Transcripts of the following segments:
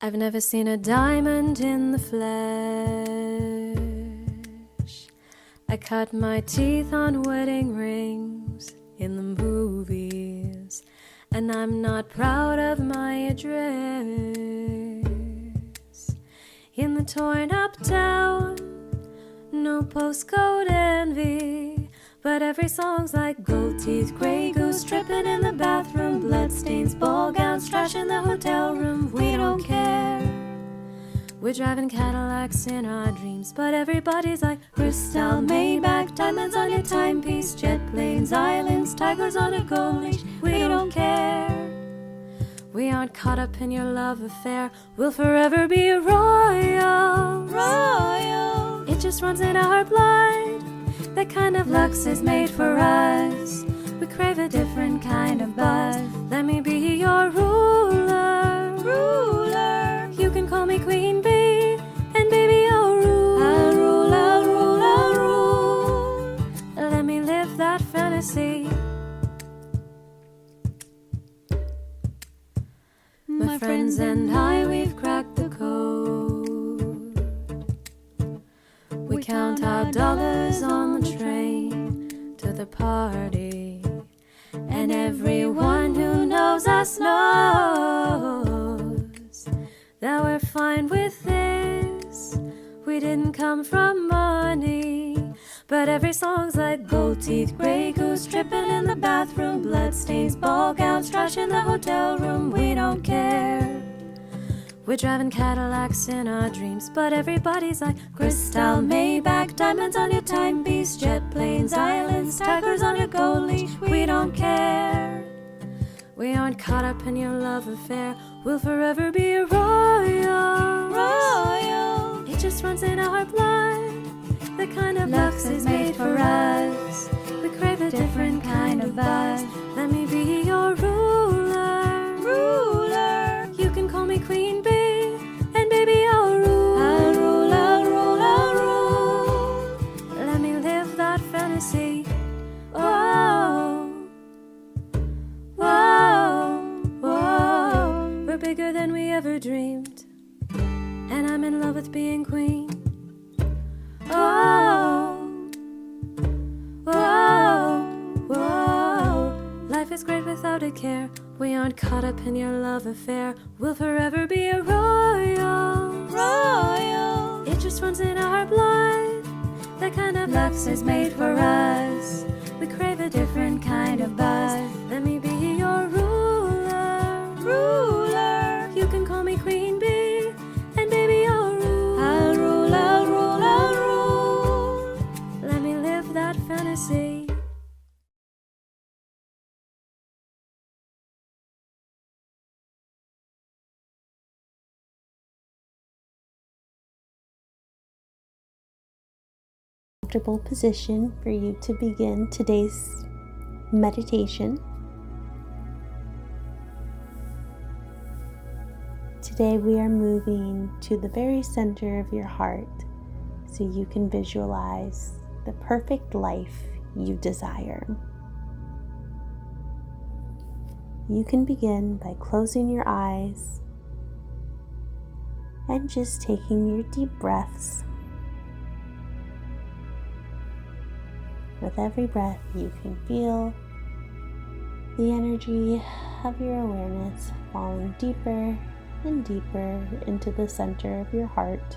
I've never seen a diamond in the flesh. I cut my teeth on wedding rings in the movies, and I'm not proud of my address. In the torn up town, no postcode envy, but every song's like gold teeth, grey goose, tripping in the bathroom, bloodstains, ball gowns, trash in the hotel room. We don't care. We're driving Cadillacs in our dreams, but everybody's like crystal, Maybach, diamonds on your timepiece, jet planes, islands, tigers on a gold leash. We don't care. We aren't caught up in your love affair. We'll forever be royal. It just runs in our blood. That kind of lux is made for us. We crave a different kind of buzz. Let me be your ruler. You can call me Queen Bee, and baby I'll rule. I'll rule. Let me live that fantasy. My friends and I, we've cracked the code. We count our dollars on the train to the party, and everyone who knows us knows that we're fine with this. We didn't come from money, but every song's like gold teeth, grey goose, tripping in the bathroom, bloodstains, ball gowns, trash in the hotel room. We don't care. We're driving Cadillacs in our dreams, but everybody's like crystal, Maybach, diamonds on your timepiece, jet planes, islands, tigers on your gold leash. We don't care. We aren't caught up in your love affair. We'll forever be royal. It just runs in our blood. The kind of lux is made for us. We crave a different kind of buzz. Let me be your ruler. You can call me Queen Bee, and baby I'll rule. I'll rule. Let me live that fantasy. Whoa. We're bigger than we ever dreamed, and I'm in love with being queen. Life is great without a care. We aren't caught up in your love affair. We'll forever be a royal. It just runs in our blood. That kind of lux is made for us. We crave a different kind of buzz. Let me be your ruler. You can call me Queen Bee, and baby I'll rule. I'll rule. Let me live that fantasy. Comfortable position for you to begin today's meditation. Today we are moving to the very center of your heart so you can visualize the perfect life you desire. You can begin by closing your eyes and just taking your deep breaths. With every breath, you can feel the energy of your awareness falling deeper and deeper into the center of your heart.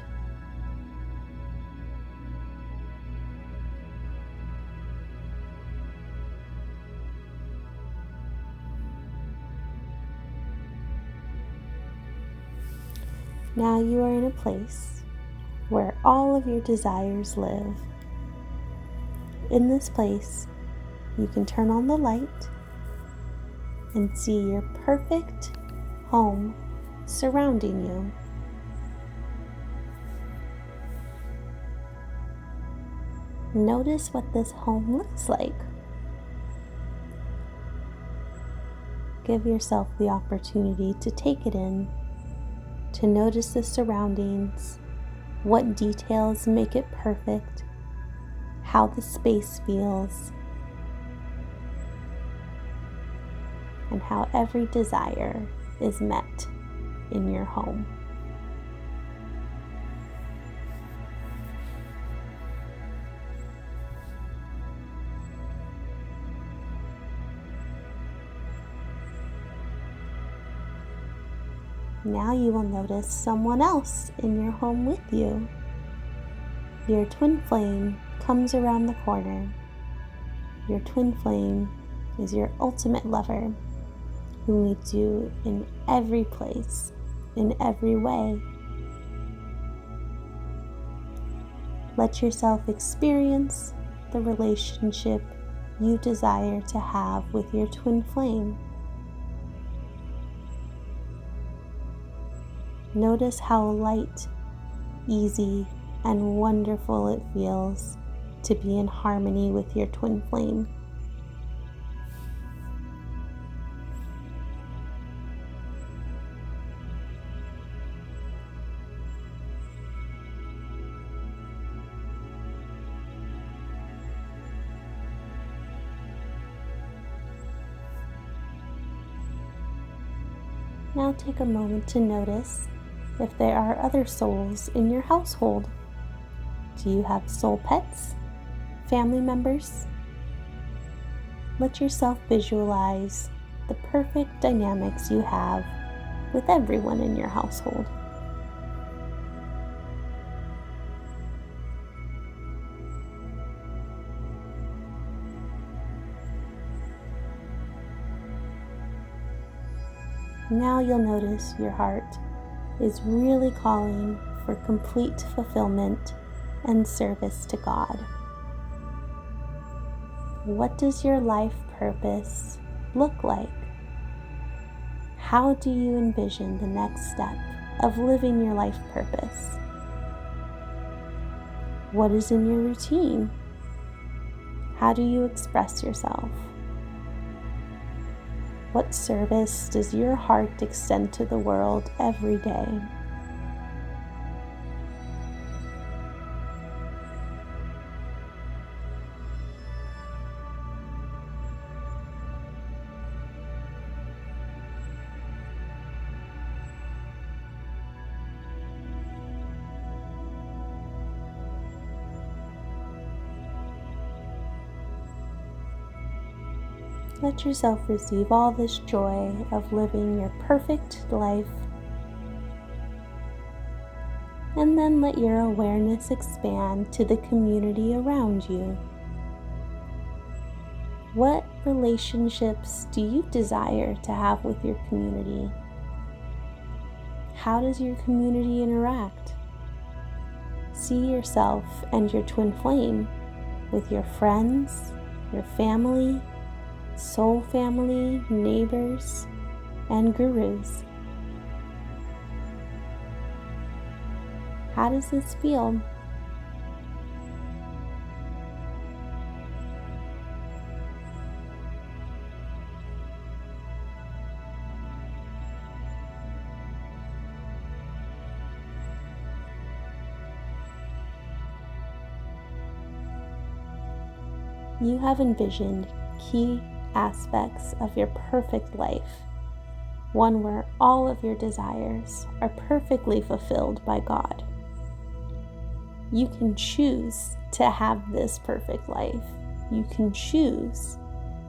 Now you are in a place where all of your desires live. In this place, you can turn on the light and see your perfect home surrounding you. Notice what this home looks like. Give yourself the opportunity to take it in, to notice the surroundings, what details make it perfect, how the space feels, and how every desire is met in your home. Now you will notice someone else in your home with you. Your twin flame comes around the corner. Your twin flame is your ultimate lover who meets you in every place, in every way. Let yourself experience the relationship you desire to have with your twin flame. Notice how light, easy, and wonderful it feels to be in harmony with your twin flame. Now take a moment to notice if there are other souls in your household. Do you have soul pets? Family members? Let yourself visualize the perfect dynamics you have with everyone in your household. Now you'll notice your heart is really calling for complete fulfillment and service to God. What does your life purpose look like? How do you envision the next step of living your life purpose? What is in your routine? How do you express yourself? What service does your heart extend to the world every day? Let yourself receive all this joy of living your perfect life, and then let your awareness expand to the community around you. What relationships do you desire to have with your community? How does your community interact? See yourself and your twin flame with your friends, your family, soul family, neighbors, and gurus. How does this feel? You have envisioned key aspects of your perfect life, one where all of your desires are perfectly fulfilled by God. You can choose to have this perfect life. You can choose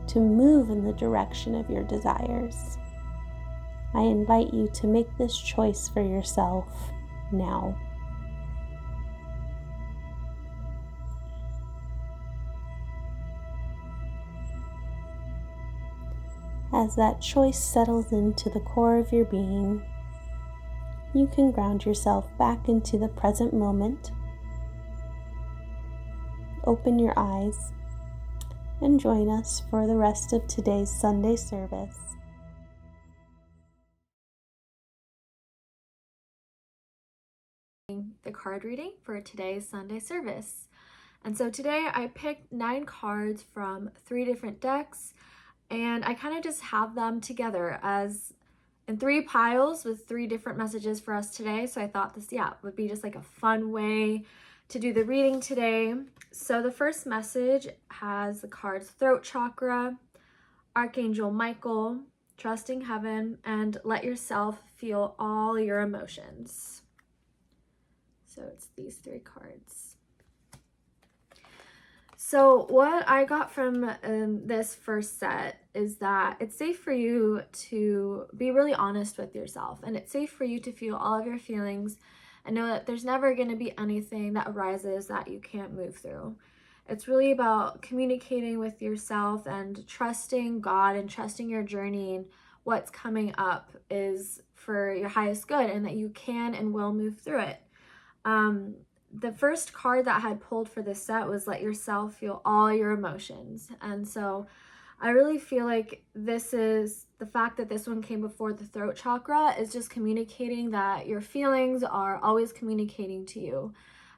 to move in the direction of your desires. I invite you to make this choice for yourself now. As that choice settles into the core of your being, you can ground yourself back into the present moment. Open your eyes and join us for the rest of today's Sunday service. The card reading for today's Sunday service. And so today I picked 9 cards from 3 different decks, and I kind of just have them together as in 3 piles with 3 different messages for us today. So I thought this, would be just like a fun way to do the reading today. So the first message has the cards Throat Chakra, Archangel Michael, Trusting Heaven, and Let Yourself Feel All Your Emotions. So it's these 3 cards. So what I got from this first set is that it's safe for you to be really honest with yourself, and it's safe for you to feel all of your feelings and know that there's never going to be anything that arises that you can't move through. It's really about communicating with yourself and trusting God and trusting your journey, and what's coming up is for your highest good and that you can and will move through it. The first card that I had pulled for this set was let yourself feel all your emotions. And so I really feel like this is the fact that this one came before the throat chakra is just communicating that your feelings are always communicating to you.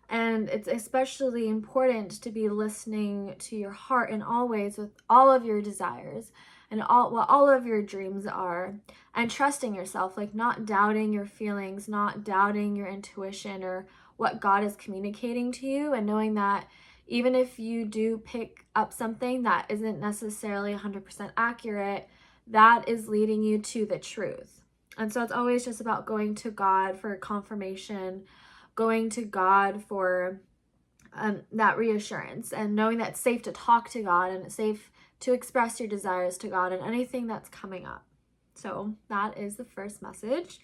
And it's especially important to be listening to your heart in all ways with all of your desires and what all of your dreams are, and trusting yourself, like not doubting your feelings, not doubting your intuition or what God is communicating to you, and knowing that even if you do pick up something that isn't necessarily 100% accurate, that is leading you to the truth. And so it's always just about going to God for confirmation, going to God for that reassurance, and knowing that it's safe to talk to God and it's safe to express your desires to God and anything that's coming up. So that is the first message.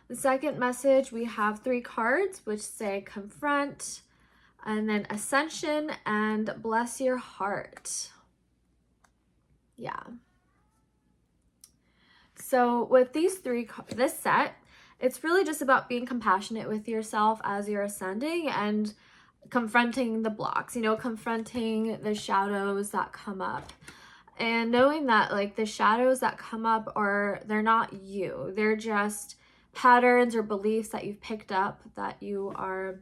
The second message, we have 3 cards which say confront, and then ascension, and bless your heart. Yeah. So with these this set, it's really just about being compassionate with yourself as you're ascending and confronting the blocks, confronting the shadows that come up. And knowing that like the shadows that come up they're not you. They're just patterns or beliefs that you've picked up that you are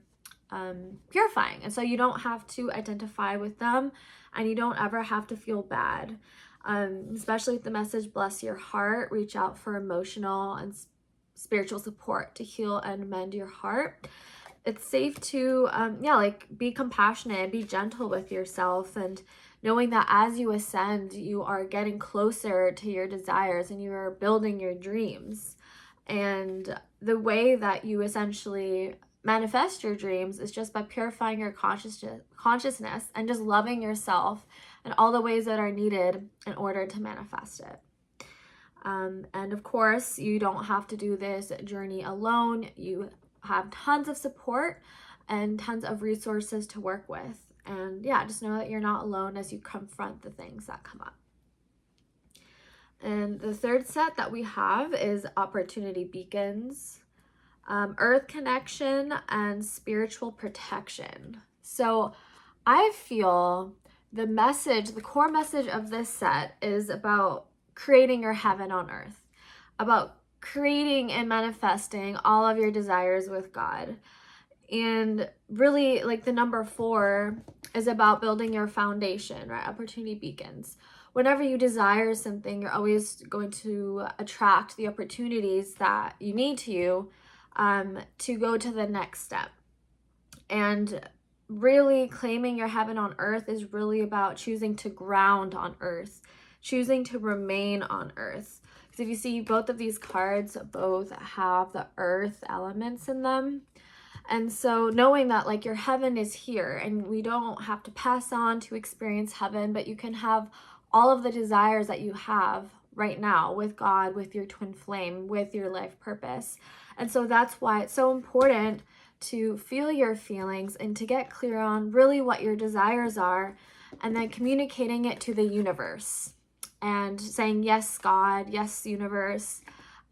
purifying. And so you don't have to identify with them, and you don't ever have to feel bad. Especially with the message, bless your heart, reach out for emotional and spiritual support to heal and mend your heart. It's safe to, be compassionate, be gentle with yourself, and knowing that as you ascend, you are getting closer to your desires and you are building your dreams. And the way that you essentially manifest your dreams is just by purifying your consciousness and just loving yourself in all the ways that are needed in order to manifest it. And of course, you don't have to do this journey alone. You have tons of support and tons of resources to work with. And just know that you're not alone as you confront the things that come up. And the third set that we have is opportunity beacons, earth connection, and spiritual protection. So I feel the core message of this set is about creating your heaven on earth, about creating and manifesting all of your desires with God. And really, like the number 4 is about building your foundation, right? Opportunity beacons. Whenever you desire something, you're always going to attract the opportunities that you need to go to the next step. And really claiming your heaven on earth is really about choosing to ground on earth, choosing to remain on earth. Because if you see, both of these cards both have the earth elements in them. And so knowing that like your heaven is here, and we don't have to pass on to experience heaven, but you can have all of the desires that you have right now with God, with your twin flame, with your life purpose. And so that's why it's so important to feel your feelings and to get clear on really what your desires are, and then communicating it to the universe and saying, yes, God, yes, universe,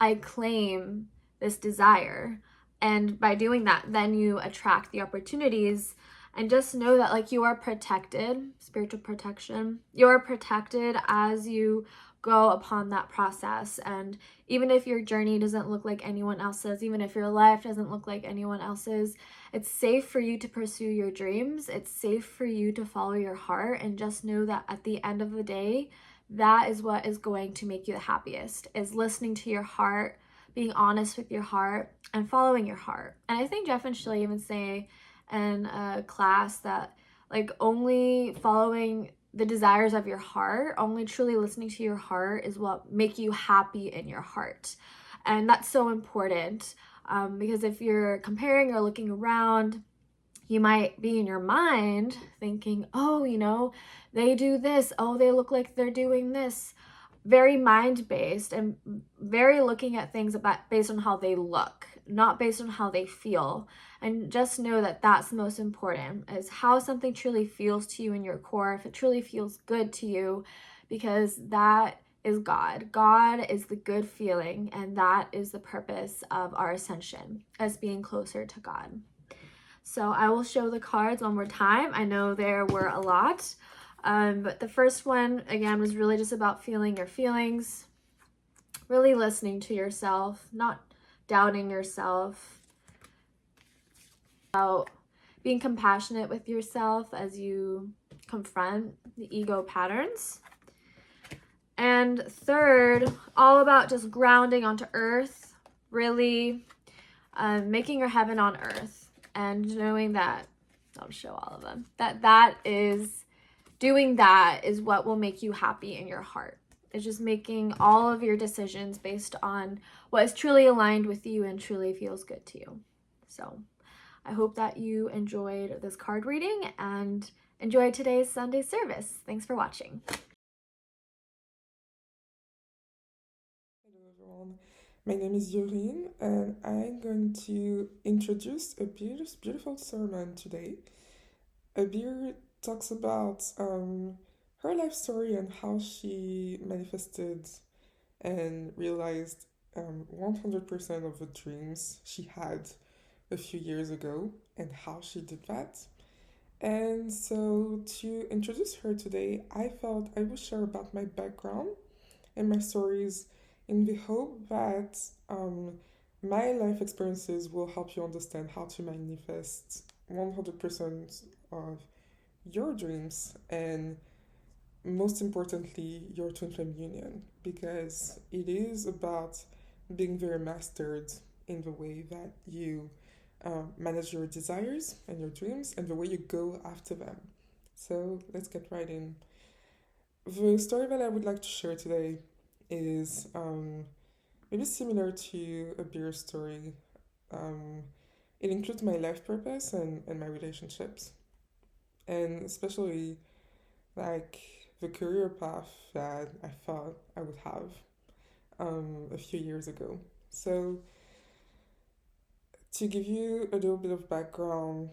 I claim this desire. And by doing that, then you attract the opportunities. And just know that like you are protected, spiritual protection. You are protected as you go upon that process. And even if your journey doesn't look like anyone else's, even if your life doesn't look like anyone else's, it's safe for you to pursue your dreams. It's safe for you to follow your heart, and just know that at the end of the day, that is what is going to make you the happiest, is listening to your heart, being honest with your heart, and following your heart. And I think Jeff and Shaleia even say in a class that like only following the desires of your heart, only truly listening to your heart is what make you happy in your heart. And that's so important, because if you're comparing or looking around you might be in your mind thinking, oh, they do this. Oh, they look like they're doing this. Very mind-based and very looking at things based on how they look, not based on how they feel. And just know that that's the most important, is how something truly feels to you in your core, if it truly feels good to you, because that is God. God is the good feeling, and that is the purpose of our ascension, as being closer to God. So I will show the cards one more time. I know there were a lot, but the first one, again, was really just about feeling your feelings, really listening to yourself, not doubting yourself, about being compassionate with yourself as you confront the ego patterns. And third, all about just grounding onto earth, really making your heaven on earth, and knowing that, I'll show all of them, that is, doing that is what will make you happy in your heart. It's just making all of your decisions based on what is truly aligned with you and truly feels good to you. So I hope that you enjoyed this card reading and enjoyed today's Sunday service. Thanks for watching. Hello everyone, my name is Yorine and I'm going to introduce a beautiful sermon today. Abir talks about her life story and how she manifested and realized 100% of the dreams she had a few years ago and how she did that. And so to introduce her today, I felt I would share about my background and my stories in the hope that my life experiences will help you understand how to manifest 100% of your dreams and most importantly your twin flame union, because it is about being very mastered in the way that you manage your desires and your dreams and the way you go after them. So let's get right in. The story that I would like to share today is maybe similar to a beer story. It includes my life purpose and my relationships, and especially like the career path that I thought I would have a few years ago. So to give you a little bit of background,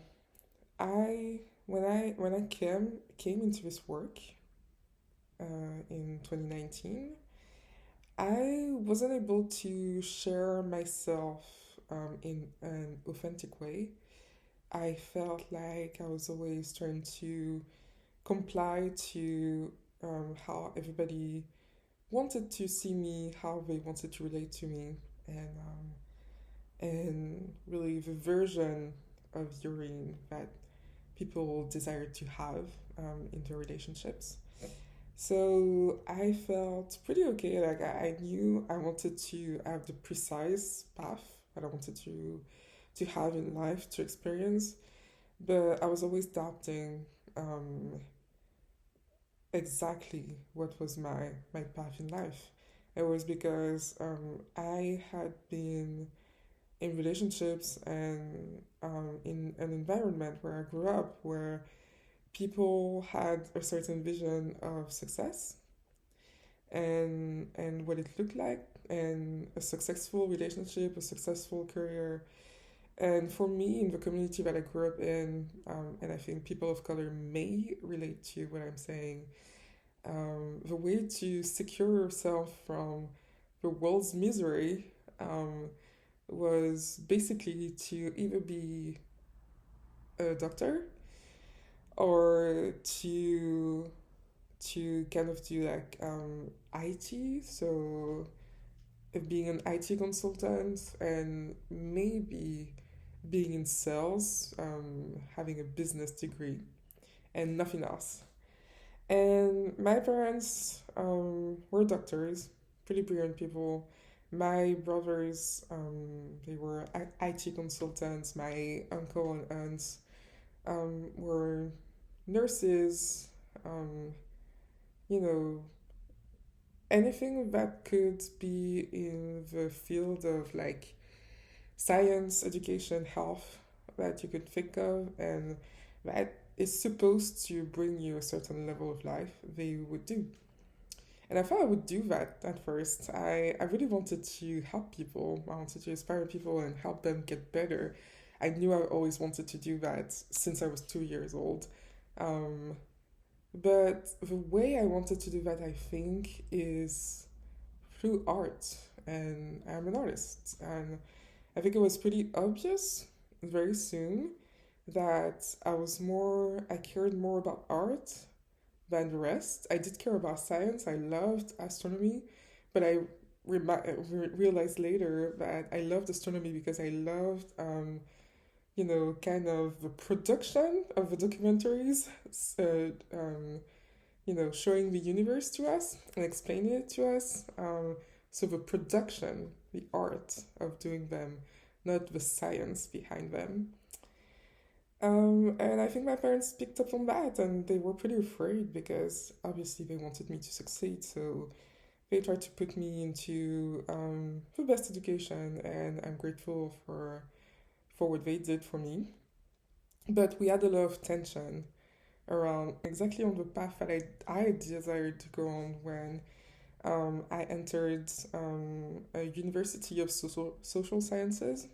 when I came into this work in 2019, I wasn't able to share myself in an authentic way. I felt like I was always trying to comply to how everybody wanted to see me, how they wanted to relate to me, and really the version of Urine that people desire to have in their relationships. So I felt pretty okay. Like I knew I wanted to have the precise path that I wanted to have in life to experience, but I was always doubting exactly what was my path in life. It was because I had been in relationships and in an environment where I grew up where people had a certain vision of success and what it looked like and a successful relationship, a successful career. And for me, in the community that I grew up in, and I think people of color may relate to what I'm saying, the way to secure yourself from the world's misery was basically to either be a doctor or to kind of do like IT, so being an IT consultant and maybe being in sales, having a business degree, and nothing else. And my parents were doctors, pretty brilliant people. My brothers, they were IT consultants. My uncle and aunts were nurses. Um, you know, anything that could be in the field of like science, education, health, that you could think of and that is supposed to bring you a certain level of life, they would do. And I thought I would do that at first. I really wanted to help people. I wanted to inspire people and help them get better. I knew I always wanted to do that since I was 2 years old. Um, but the way I wanted to do that, I think, is through art. And I'm an artist. And I think it was pretty obvious very soon that I cared more about art than the rest. I did care about science. I loved astronomy, but I realized later that I loved astronomy because I loved, kind of the production of the documentaries, so, showing the universe to us and explaining it to us. So the production, the art of doing them, not the science behind them. And I think my parents picked up on that and they were pretty afraid because obviously they wanted me to succeed. So they tried to put me into the best education, and I'm grateful for what they did for me. But we had a lot of tension around exactly on the path that I desired to go on when I entered a university of social sciences.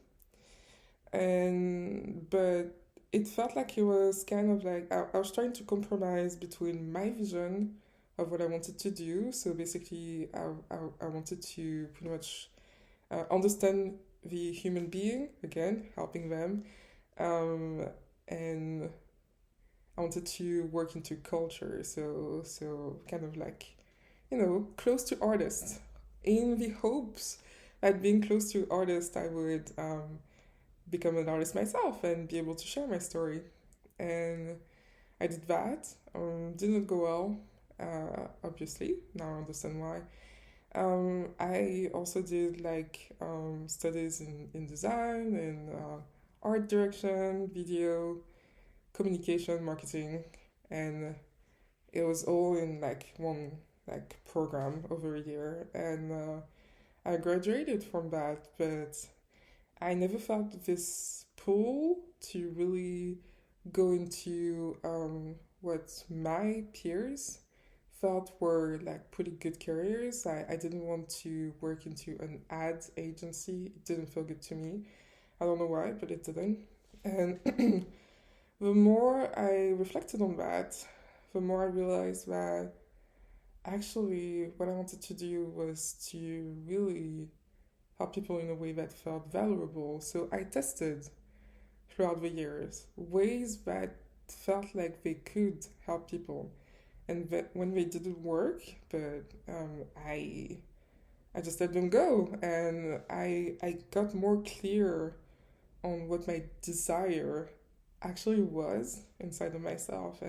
But it felt like it was kind of like I was trying to compromise between my vision of what I wanted to do. So basically, I wanted to pretty much understand the human being again, helping them, and I wanted to work into culture. So kind of like, close to artists, in the hopes that being close to artists, I would become an artist myself and be able to share my story. And I did that. Didn't go well, obviously. Now I understand why. I also did studies in design and art direction, video, communication, marketing, and it was all in one program over a year. And I graduated from that, but I never felt this pull to really go into what my peers felt were pretty good careers. I didn't want to work into an ad agency. It didn't feel good to me. I don't know why, but it didn't. And the more I reflected on that, the more I realized that actually what I wanted to do was to really help people in a way that felt valuable. So I tested throughout the years ways that felt like they could help people, and that when they didn't work, but I just let them go, and I got more clear on what my desire actually was inside of myself,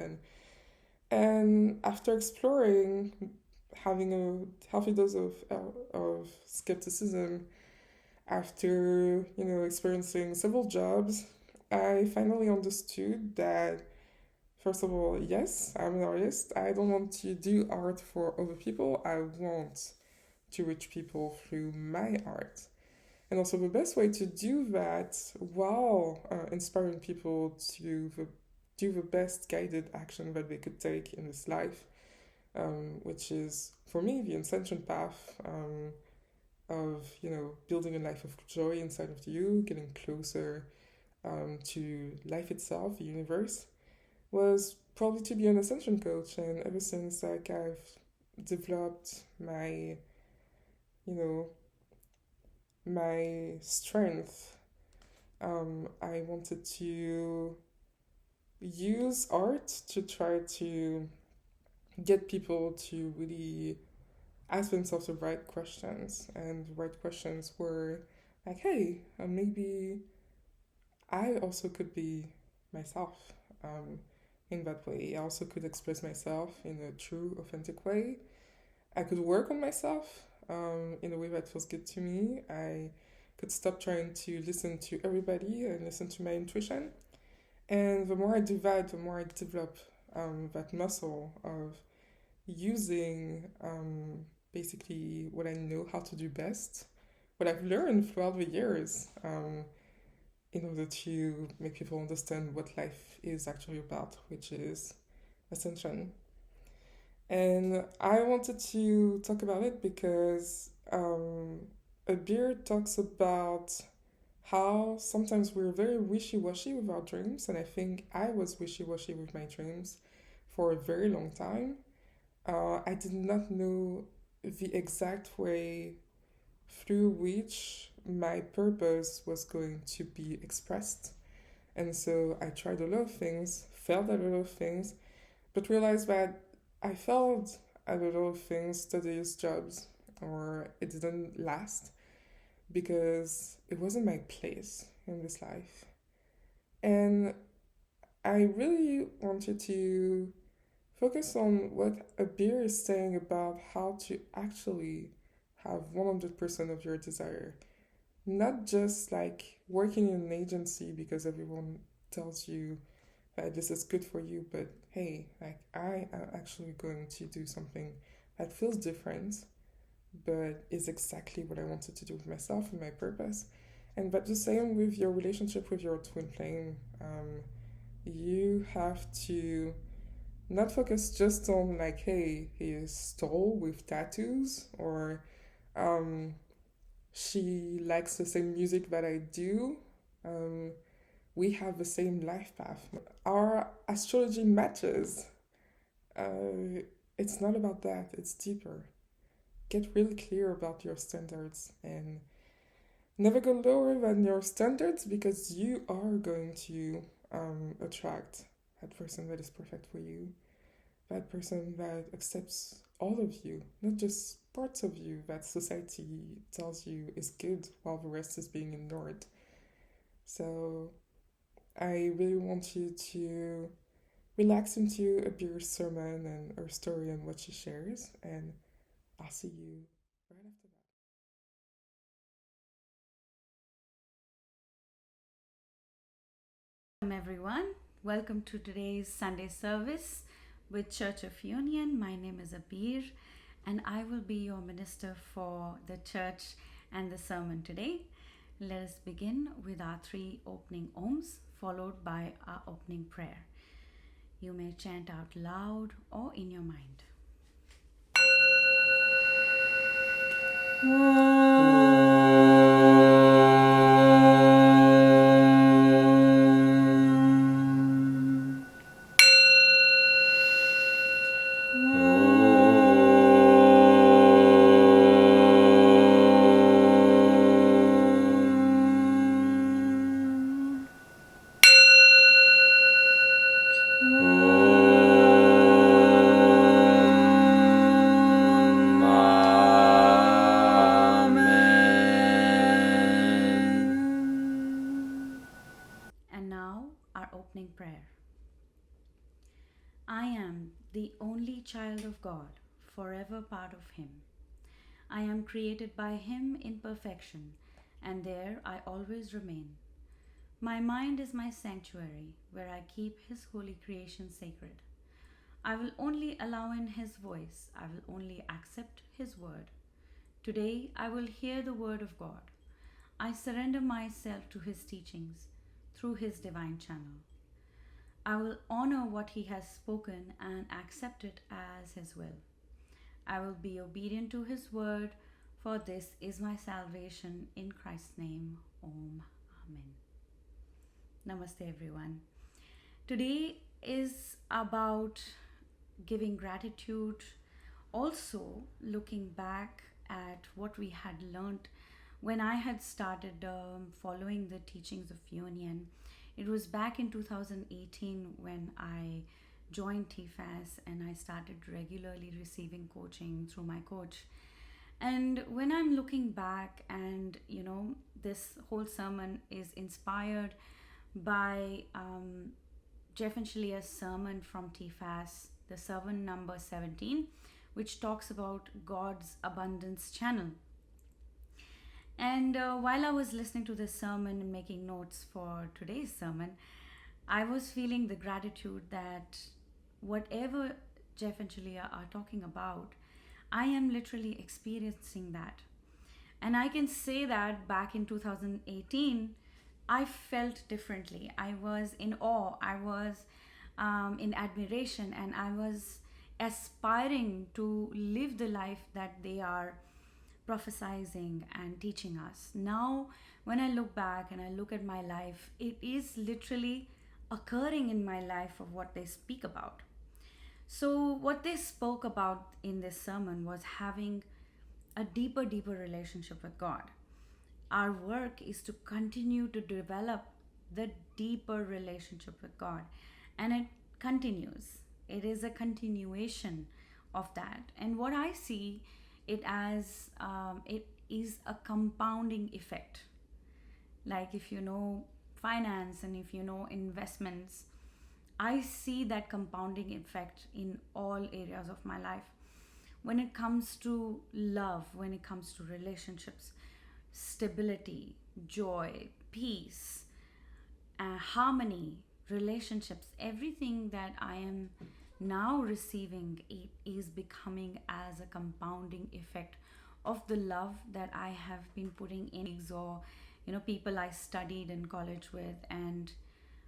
and after exploring, having a healthy dose of skepticism, after experiencing several jobs, I finally understood that first of all, yes, I'm an artist. I don't want to do art for other people. I want to reach people through my art. And also, the best way to do that while inspiring people to do the best guided action that they could take in this life, which is, for me, the Ascension path of, building a life of joy inside of you, getting closer to life itself, the universe, was probably to be an Ascension coach. And ever since, I've developed my, my strength, I wanted to use art to try to get people to really ask themselves the right questions. And the right questions were like, hey, maybe I also could be myself in that way. I also could express myself in a true, authentic way. I could work on myself in a way that feels good to me. I could stop trying to listen to everybody and listen to my intuition. And the more I do that, the more I develop that muscle of using basically what I know how to do best, what I've learned throughout the years. in order to make people understand what life is actually about, which is Ascension. And I wanted to talk about it because a beer talks about how sometimes we're very wishy washy with our dreams, and I think I was wishy washy with my dreams for a very long time. I did not know the exact way through which my purpose was going to be expressed. And so I tried a lot of things, failed at a lot of things, but realized that I failed at a lot of things, studies, jobs, or it didn't last because it wasn't my place in this life. And I really wanted to focus on what a beer is saying about how to actually have 100% of your desire. Not just like working in an agency because everyone tells you that this is good for you, but hey, like I am actually going to do something that feels different, but is exactly what I wanted to do with myself and my purpose. And but the same with your relationship with your twin flame. You have to not focus just on like, hey, he is tall with tattoos, or um, she likes the same music that I do. Um, we have the same life path. Our astrology matches. It's not about that, it's deeper. Get really clear about your standards and never go lower than your standards because you are going to attract that person that is perfect for you, that person that accepts all of you, not just parts of you that society tells you is good while the rest is being ignored. So I really want you to relax into a beer sermon and her story and what she shares, and I'll see you right after that. Welcome, everyone. Welcome to today's Sunday service with Church of Union. My name is Abir, and I will be your minister for the church and the sermon today. Let us begin with our 3 opening ohms, followed by our opening prayer. You may chant out loud or in your mind. And now, our opening prayer. I am the only child of God, forever part of Him. I am created by Him in perfection, and there I always remain. My mind is my sanctuary, where I keep His holy creation sacred. I will only allow in His voice, I will only accept His word. Today I will hear the word of God. I surrender myself to His teachings through His divine channel. I will honor what He has spoken and accept it as His will. I will be obedient to His word, for this is my salvation. In Christ's name, Om. Amen. Namaste, everyone. Today is about giving gratitude, also looking back at what we had learned when I had started following the teachings of Union. It was back in 2018 when I joined TFAS and I started regularly receiving coaching through my coach. And when I'm looking back, and this whole sermon is inspired by Jeff and Shalea's sermon from TFAS, the sermon number 17, which talks about God's abundance channel. And while I was listening to this sermon and making notes for today's sermon, I was feeling the gratitude that whatever Jeff and Shaleia are talking about, I am literally experiencing that. And I can say that back in 2018, I felt differently. I was in awe. I was in admiration, and I was aspiring to live the life that they are prophesizing and teaching us. Now, when I look back and I look at my life, it is literally occurring in my life of what they speak about. So, what they spoke about in this sermon was having a deeper relationship with God. Our work is to continue to develop the deeper relationship with God, and it continues. It is a continuation of that. And what I see it as, it is a compounding effect. Like if you know finance and if you know investments, I see that compounding effect in all areas of my life. When it comes to love, when it comes to relationships, stability, joy, peace, harmony, relationships, everything that I am now receiving, it is becoming as a compounding effect of the love that I have been putting in, or people I studied in college with, and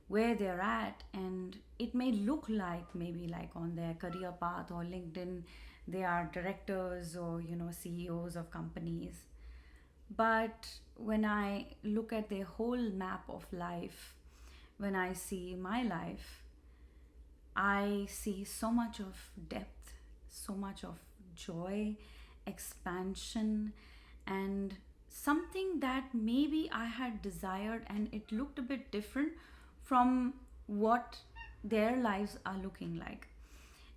where they're at. And it may look like, maybe like on their career path or LinkedIn, they are directors or CEOs of companies. But when I look at their whole map of life, when I see my life, I see so much of depth, so much of joy, expansion, and something that maybe I had desired, and it looked a bit different from what their lives are looking like.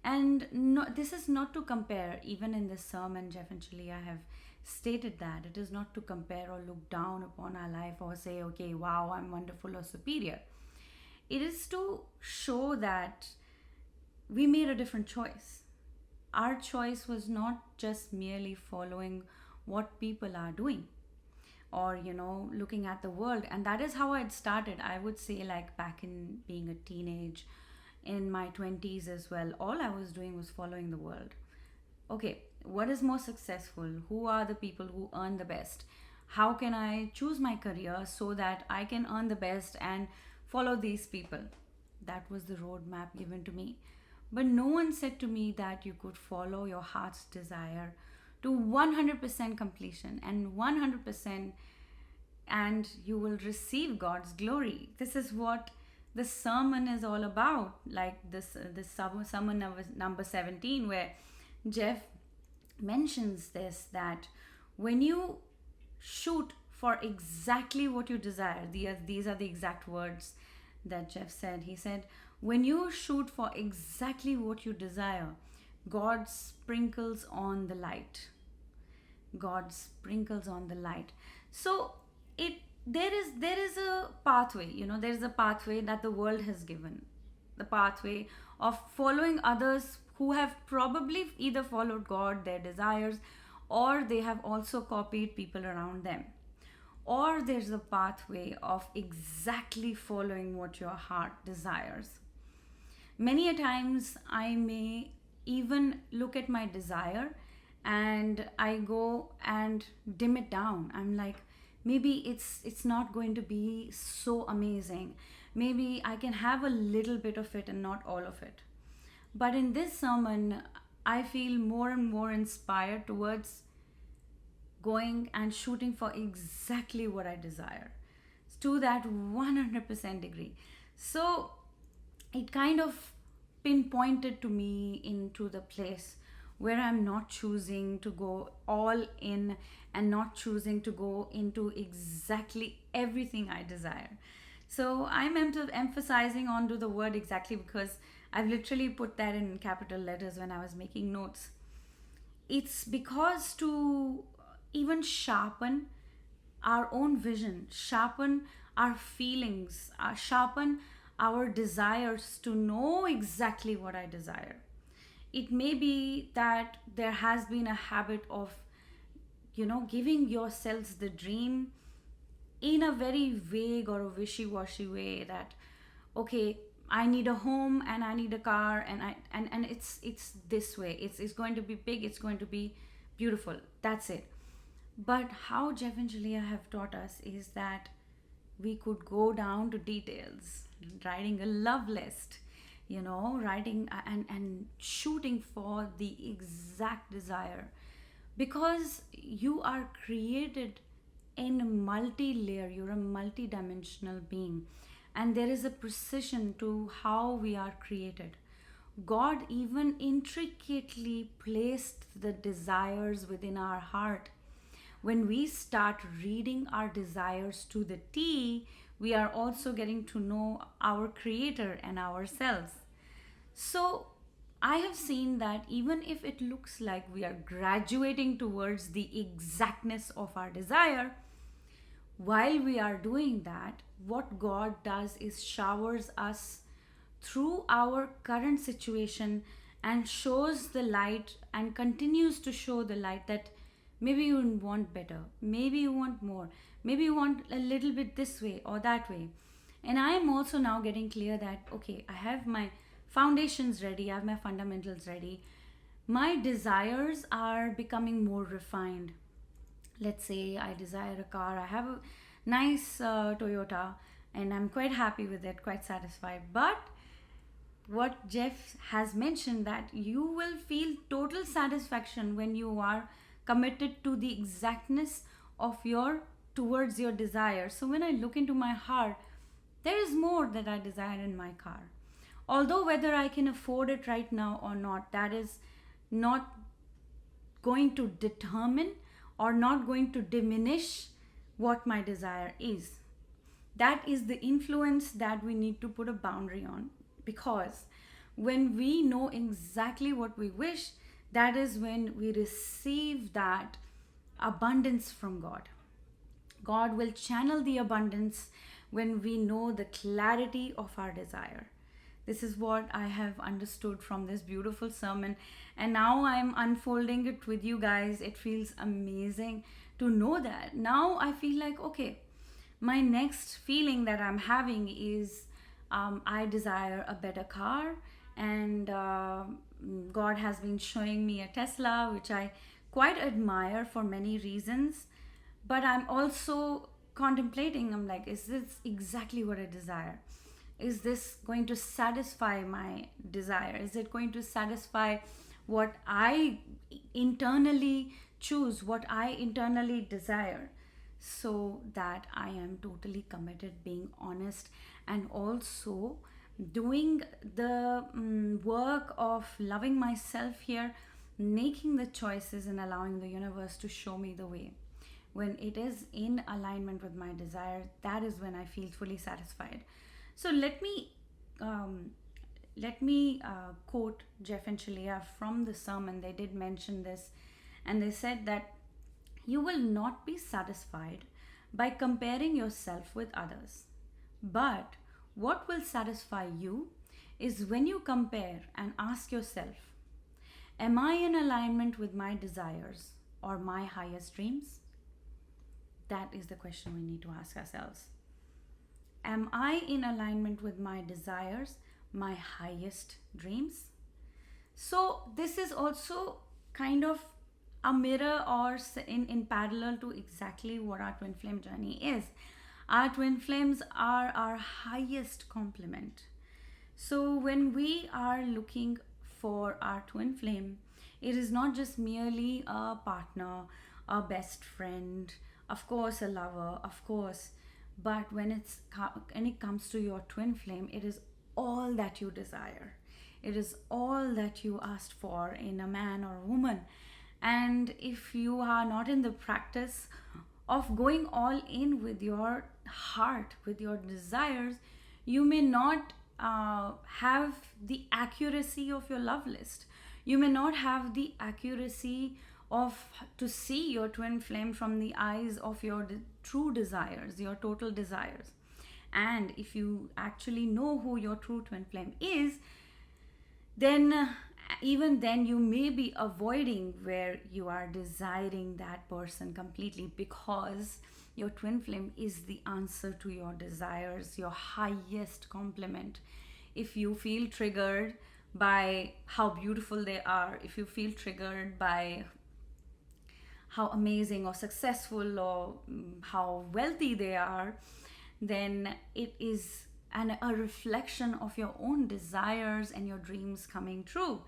And no, this is not to compare. Even in this sermon, Jeff and Shaleia have stated that it is not to compare or look down upon our life or say, okay, wow, I'm wonderful or superior. It is to show that we made a different choice. Our choice was not just merely following what people are doing or looking at the world. And that is how I'd started. I would say, like, back in being a teenage, in my 20s as well, all I was doing was following the world. Okay, what is more successful? Who are the people who earn the best? How can I choose my career so that I can earn the best and follow these people? That was the roadmap given to me. But no one said to me that you could follow your heart's desire to 100% completion and 100%, and you will receive God's glory. This is what the sermon is all about. Like this sermon number 17, where Jeff mentions this, that when you shoot for exactly what you desire, these are the exact words that Jeff said. He said, when you shoot for exactly what you desire, God sprinkles on the light. God sprinkles on the light. So there is a pathway, there is a pathway that the world has given. The pathway of following others who have probably either followed God, their desires, or they have also copied people around them. Or there's a pathway of exactly following what your heart desires. Many a times I may even look at my desire and I go and dim it down. I'm like, maybe it's not going to be so amazing. Maybe I can have a little bit of it and not all of it. But in this sermon, I feel more and more inspired towards going and shooting for exactly what I desire, to that 100% degree. So it kind of pinpointed to me into the place where I'm not choosing to go all in and not choosing to go into exactly everything I desire. So I'm emphasizing onto the word exactly because I've literally put that in capital letters when I was making notes. It's because to even sharpen our own vision, sharpen our feelings, sharpen our desires to know exactly what I desire. It may be that there has been a habit of, giving yourselves the dream in a very vague or a wishy-washy way that, okay, I need a home and I need a car and it's this way. It's going to be big, it's going to be beautiful. That's it. But how Jeff and Shaleia have taught us is that we could go down to details, writing a love list, writing and shooting for the exact desire, because you are created in multi-layer, you're a multi-dimensional being, and there is a precision to how we are created. God even intricately placed the desires within our heart. When we start reading our desires to the T, we are also getting to know our Creator and ourselves. So, I have seen that even if it looks like we are graduating towards the exactness of our desire, while we are doing that, what God does is showers us through our current situation and shows the light and continues to show the light that maybe you want better, maybe you want more, maybe you want a little bit this way or that way. And I am also now getting clear that, okay, I have my foundations ready, I have my fundamentals ready. My desires are becoming more refined. Let's say I desire a car, I have a nice Toyota, and I'm quite happy with it, quite satisfied. But what Jeff has mentioned, that you will feel total satisfaction when you are committed to the exactness of your towards your desire. So when I look into my heart, there is more that I desire in my car. Although whether I can afford it right now or not, that is not going to determine or not going to diminish what my desire is. That is the influence that we need to put a boundary on, because when we know exactly what we wish, that is when we receive that abundance from God. God will channel the abundance when we know the clarity of our desire. This is what I have understood from this beautiful sermon, and now I'm unfolding it with you guys. It feels amazing to know that. Now I feel like, okay, my next feeling that I'm having is I desire a better car, and God has been showing me a Tesla, which I quite admire for many reasons. But I'm also contemplating, I'm like, is this exactly what I desire? Is this going to satisfy my desire? Is it going to satisfy what I internally choose, what I internally desire? So that I am totally committed, being honest, and also doing the work of loving myself here, making the choices and allowing the universe to show me the way. When it is in alignment with my desire, that is when I feel fully satisfied. So let me quote Jeff and Shaleia from the sermon. They did mention this, and they said that you will not be satisfied by comparing yourself with others. But what will satisfy you is when you compare and ask yourself, am I in alignment with my desires or my highest dreams? That is the question we need to ask ourselves. Am I in alignment with my desires, my highest dreams? So this is also kind of a mirror, or in parallel to exactly what our twin flame journey is. Our twin flames are our highest complement. So when we are looking for our twin flame, it is not just merely a partner, a best friend, of course a lover, of course, but when it comes to your twin flame, it is all that you desire. It is all that you asked for in a man or a woman. And if you are not in the practice of going all in with your heart, with your desires, you may not have the accuracy of your love list. You may not have the accuracy of to see your twin flame from the eyes of your true desires, your total desires. And if you actually know who your true twin flame is, then even then you may be avoiding where you are desiring that person completely, because your twin flame is the answer to your desires, your highest complement. If you feel triggered by how beautiful they are, if you feel triggered by how amazing or successful or how wealthy they are, then it is a reflection of your own desires and your dreams coming true.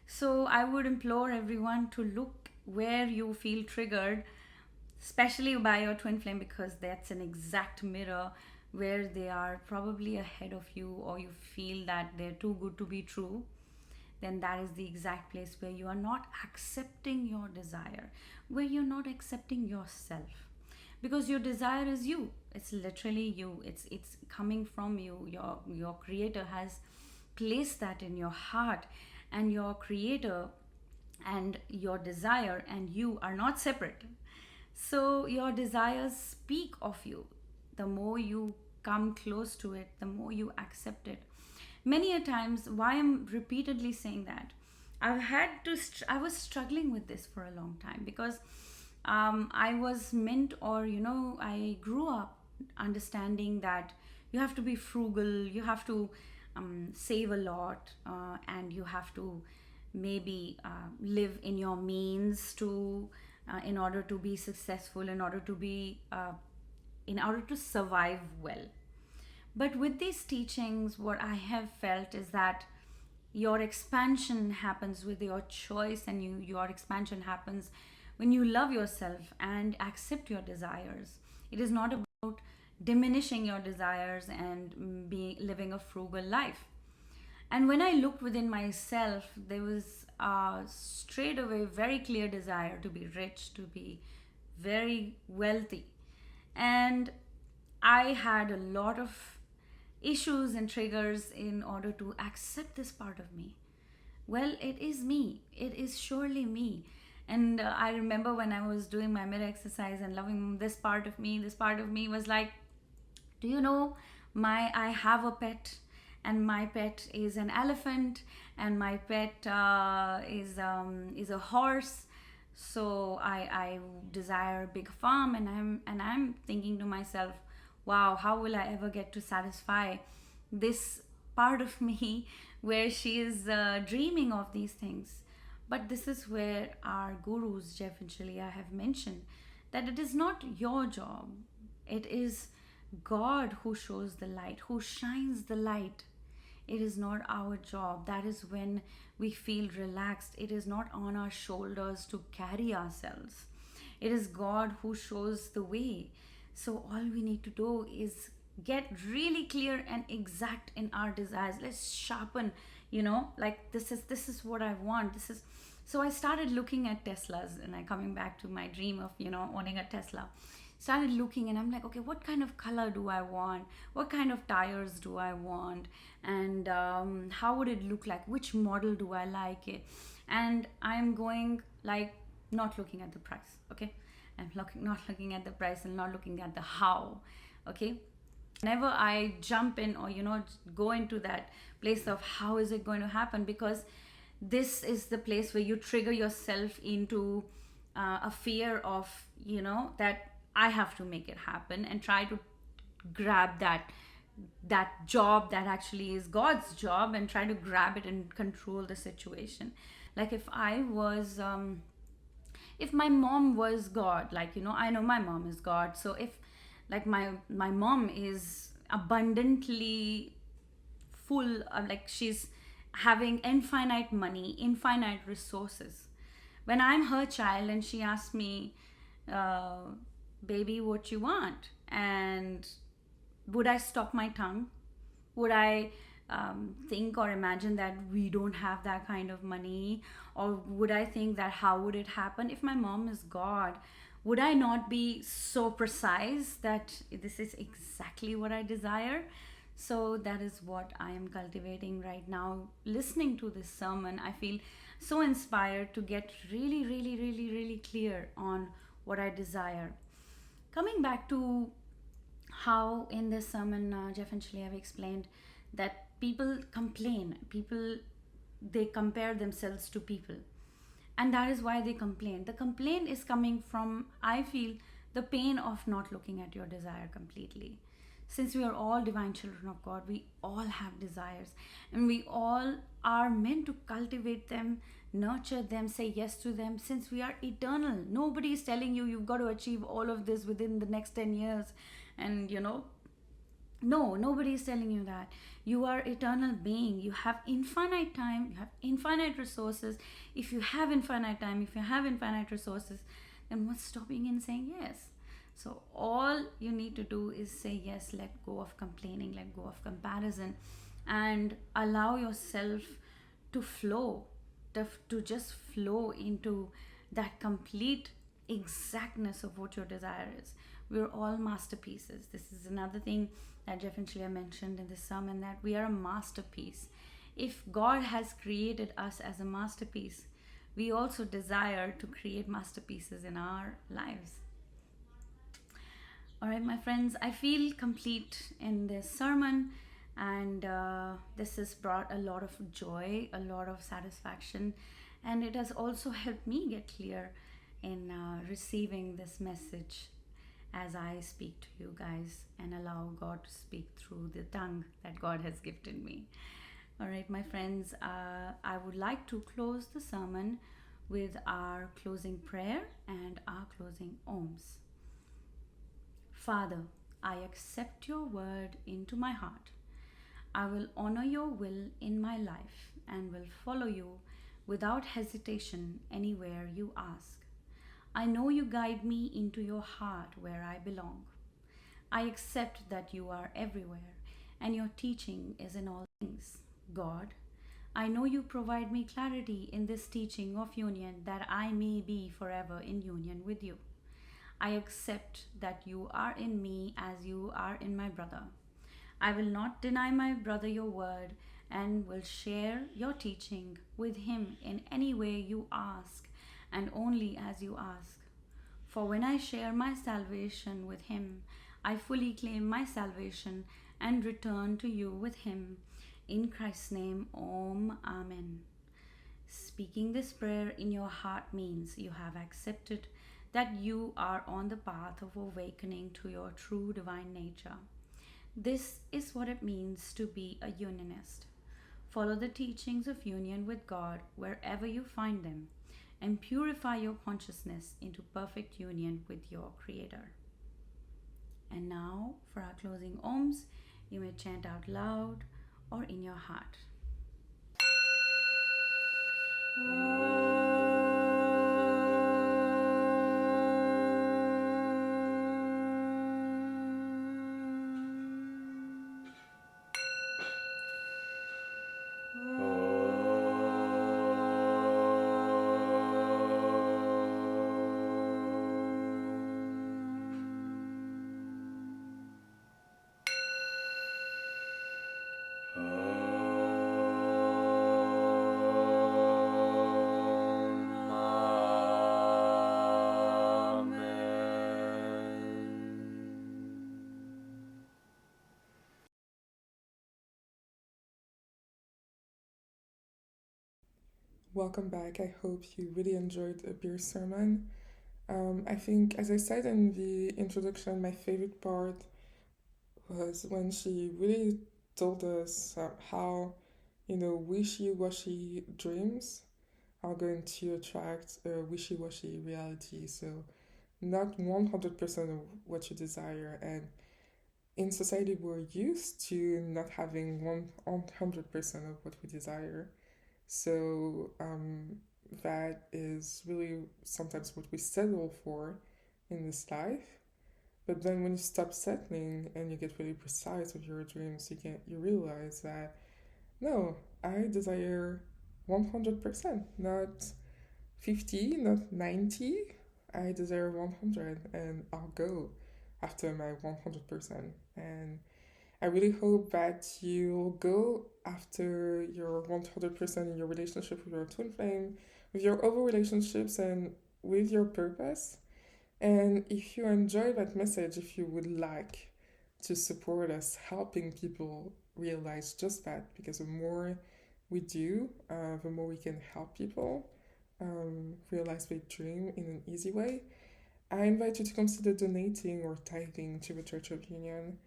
So I would implore everyone to look where you feel triggered, especially by your twin flame, because that's an exact mirror where they are probably ahead of you, or you feel that they're too good to be true. Then that is the exact place where you are not accepting your desire, where you're not accepting yourself, because your desire is you. It's literally you. It's coming from you. Your creator has placed that in your heart, and your creator and your desire and you are not separate. So your desires speak of you. The more you come close to it, the more you accept it. Many a times, why I'm repeatedly saying that, I was struggling with this for a long time, because I was meant, or I grew up understanding that you have to be frugal, you have to save a lot, and you have to maybe live in your means to in order to be successful, in order to survive well. But with these teachings, what I have felt is that your expansion happens with your choice, and your expansion happens when you love yourself and accept your desires. It is not about diminishing your desires and living a frugal life. And when I looked within myself, there was straight away very clear desire to be rich, to be very wealthy. And I had a lot of issues and triggers in order to accept this part of me. Well, it is me. It is surely me. And I remember when I was doing my mirror exercise and loving this part of me was like, do you know, I have a pet, and my pet is an elephant, and my pet is a horse. So I desire a big farm, and I'm thinking to myself, wow, how will I ever get to satisfy this part of me where she is dreaming of these things? But this is where our gurus, Jeff and Shaleia, have mentioned that it is not your job. It is God who shows the light, who shines the light. It is not our job. That is when we feel relaxed. It is not on our shoulders to carry ourselves. It is God who shows the way. So all we need to do is get really clear and exact in our desires. Let's sharpen, like this is what I want. So I started looking at Teslas, and I coming back to my dream of owning a Tesla. Started looking, and I'm like, okay, what kind of color do I want? What kind of tires do I want? And how would it look like? Which model do I like it? And I'm going like not looking at the price, okay? I'm not looking at the price and not looking at the how, okay? Whenever I jump in, or go into that place of how is it going to happen, because this is the place where you trigger yourself into a fear of that I have to make it happen, and try to grab that job that actually is God's job, and try to grab it and control the situation. Like if my mom was God, I know my mom is God. So if like my mom is abundantly full, like she's having infinite money, infinite resources, when I'm her child and she asks me, baby, what you want? And would I stop my tongue? Would I think or imagine that we don't have that kind of money? Or would I think that how would it happen? If my mom is God, would I not be so precise that this is exactly what I desire? So that is what I am cultivating right now. Listening to this sermon, I feel so inspired to get really, really, really, really clear on what I desire. Coming back to how in this sermon, Jeff and Shaleia have explained that people complain. They compare themselves to people. And that is why they complain. The complaint is coming from, I feel, the pain of not looking at your desire completely. Since we are all divine children of God, we all have desires, and we all are meant to cultivate them, nurture them, say yes to them, since we are eternal. Nobody is telling you you've got to achieve all of this within the next 10 years and No, nobody is telling you that. You are eternal being. You have infinite time. You have infinite resources. If you have infinite time, if you have infinite resources, then what's stopping you in saying yes? So all you need to do is say yes. Let go of complaining. Let go of comparison, and allow yourself to flow, to just flow into that complete exactness of what your desire is. We're all masterpieces. This is another thing that Jeff and Shaleia mentioned in this sermon, that we are a masterpiece. If God has created us as a masterpiece, we also desire to create masterpieces in our lives. All right, my friends, I feel complete in this sermon, and this has brought a lot of joy, a lot of satisfaction, and it has also helped me get clear in receiving this message as I speak to you guys and allow God to speak through the tongue that God has gifted me. All right, my friends, I would like to close the sermon with our closing prayer and our closing ohms. Father, I accept your word into my heart. I will honor your will in my life and will follow you without hesitation anywhere you ask. I know you guide me into your heart where I belong. I accept that you are everywhere and your teaching is in all things. God, I know you provide me clarity in this teaching of union that I may be forever in union with you. I accept that you are in me as you are in my brother. I will not deny my brother your word and will share your teaching with him in any way you ask and only as you ask. For when I share my salvation with him, I fully claim my salvation and return to you with him. In Christ's name, Om, Amen. Speaking this prayer in your heart means you have accepted that you are on the path of awakening to your true divine nature. This is what it means to be a unionist. Follow the teachings of union with God wherever you find them and purify your consciousness into perfect union with your Creator. And now, for our closing ohms, you may chant out loud or in your heart. Welcome back. I hope you really enjoyed Abir's sermon. I think, as I said in the introduction, my favorite part was when she really told us how, wishy-washy dreams are going to attract a wishy-washy reality. So, not 100% of what you desire. And in society, we're used to not having 100% of what we desire. So that is really sometimes what we settle for in this life. But then when you stop settling and you get really precise with your dreams, you realize that no, I desire 100%, not 50, not 90. I desire 100 and I'll go after my 100%. And I really hope that you'll go after your 100% in your relationship with your twin flame, with your other relationships, and with your purpose. And if you enjoy that message, if you would like to support us helping people realize just that, because the more we do, the more we can help people realize their dream in an easy way. I invite you to consider donating or tithing to the Church of Union,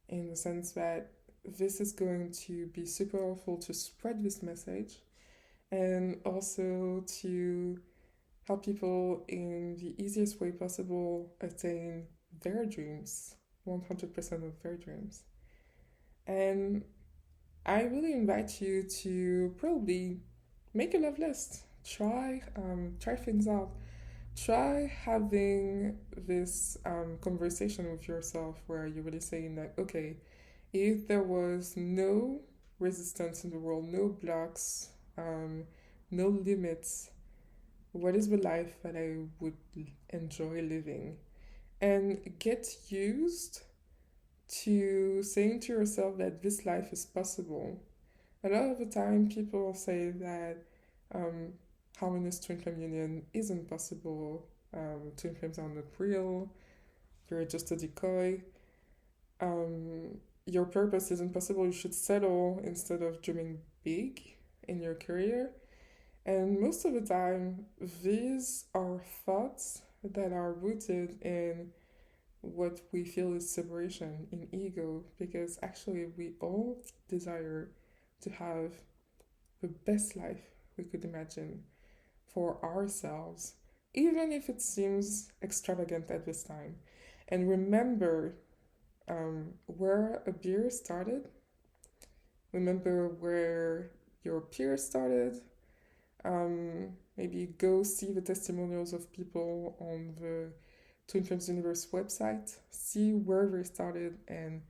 in the sense that this is going to be super helpful to spread this message and also to help people in the easiest way possible attain their dreams, 100% of their dreams. And I really invite you to probably make a love list. Try things out. Try having this conversation with yourself where you're really saying like, okay, if there was no resistance in the world, no blocks, no limits, what is the life that I would enjoy living? And get used to saying to yourself that this life is possible. A lot of the time, people say that um, harmonious twin flame union isn't possible. Twin flames are not real. They're just a decoy. Your purpose isn't possible. You should settle instead of dreaming big in your career. And most of the time, these are thoughts that are rooted in what we feel is separation, in ego, because actually we all desire to have the best life we could imagine for ourselves, even if it seems extravagant at this time. And remember where a beer started, remember where your peers started. Maybe go see the testimonials of people on the Twin Flames Universe website, see where they started and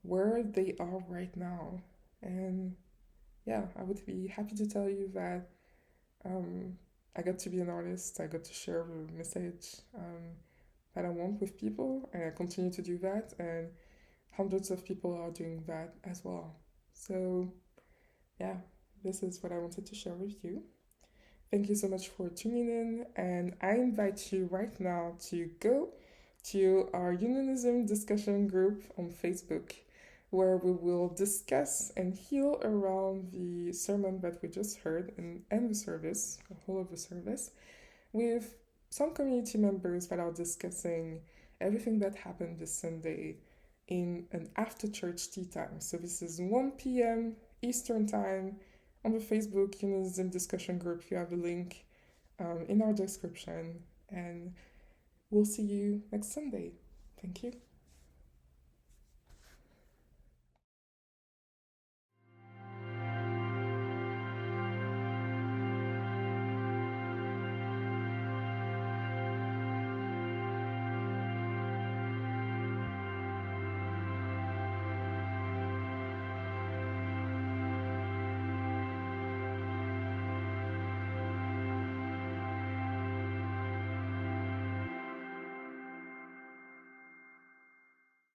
where they are right now. And yeah, I would be happy to tell you that I got to be an artist, I got to share the message that I want with people, and I continue to do that, and hundreds of people are doing that as well. So yeah, this is what I wanted to share with you. Thank you so much for tuning in, and I invite you right now to go to our Unionism discussion group on Facebook, where we will discuss and heal around the sermon that we just heard and the service, the whole of the service, with some community members that are discussing everything that happened this Sunday in an after church tea time. So this is 1 p.m. Eastern Time on the Facebook Unionism discussion group. You have a link in our description, and we'll see you next Sunday. Thank you.